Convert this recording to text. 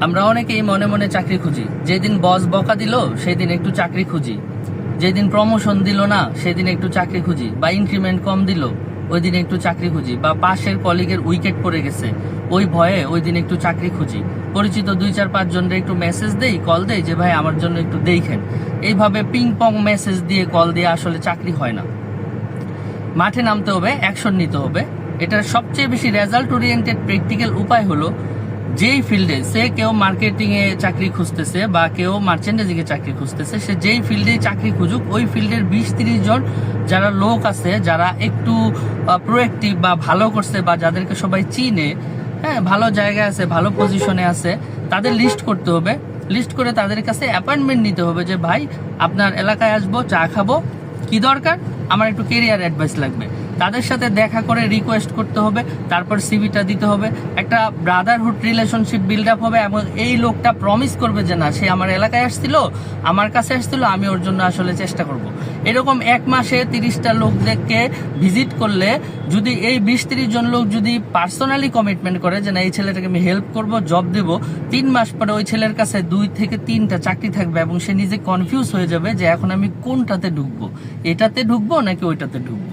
আমরা অনেকেই মনে মনে চাকরি খুঁজি। যেদিন বস বকা দিল সেদিন একটু চাকরি খুঁজি, যেদিন প্রমোশন দিল না সেদিন একটু চাকরি খুঁজি, বা ইনক্রিমেন্ট কম দিল ওই দিন একটু চাকরি খুঁজি, বা পাশের কলিগের উইকেট পড়ে গেছে ওই ভয়ে ওই দিন একটু চাকরি খুঁজি। পরিচিত 2-4-5 জনের একটু মেসেজ দেই, কল দেই যে ভাই আমার জন্য একটু দেখেন। এইভাবে পিং পং মেসেজ দিয়ে কল দিয়ে আসলে চাকরি হয় না। মাঠে নামতে হবে, অ্যাকশন নিতে হবে। এটার সবচেয়ে বেশি রেজাল্ট ওরিয়েন্টেড প্র্যাকটিক্যাল উপায় হলো যেই ফিল্ডে কেউ মার্কেটিং এ চাকরি খুঁজতেছে বা কেউ মার্চেন্ডাইজিং এ চাকরি খুঁজতেছে, সে যেই ফিল্ডে চাকরি খুঁজুক ওই ফিল্ডের 20-30 জন যারা লোক আছে, যারা একটু প্রোঅ্যাক্টিভ বা ভালো করছে বা যাদেরকে সবাই চিনে, হ্যাঁ ভালো জায়গায় আছে, ভালো পজিশনে আছে, তাদের লিস্ট করতে হবে। লিস্ট করে তাদের কাছে অ্যাপয়েন্টমেন্ট নিতে হবে যে ভাই আপনার এলাকায় আসবো, চা খাবো, কি দরকার, আমার একটু কেরিয়ার অ্যাডভাইস লাগবে। তাদের সাথে দেখা করে রিকোয়েস্ট করতে হবে, তারপর সিভিটা দিতে হবে। একটা ব্রাদারহুড রিলেশনশিপ বিল্ড আপ হবে এবং এই লোকটা প্রমিস করবে যে না, সে আমার এলাকায় আসছিল, আমার কাছে আসছিল, আমি ওর জন্য আসলে চেষ্টা করব। এরকম 1 মাসে 30টা লোকদেরকে ভিজিট করলে যদি এই 20-30 জন লোক যদি পার্সোনালি কমিটমেন্ট করে যে না এই ছেলেটাকে আমি হেল্প করব, জব দেব, 3 মাস পরে ওই ছেলের কাছে 2 থেকে 3টা চাকরি থাকবে এবং সে নিজে কনফিউজ হয়ে যাবে যে এখন আমি কোনটাতে ঢুকবো, এটাতে ঢুকবো নাকি ওইটাতে ঢুকবো।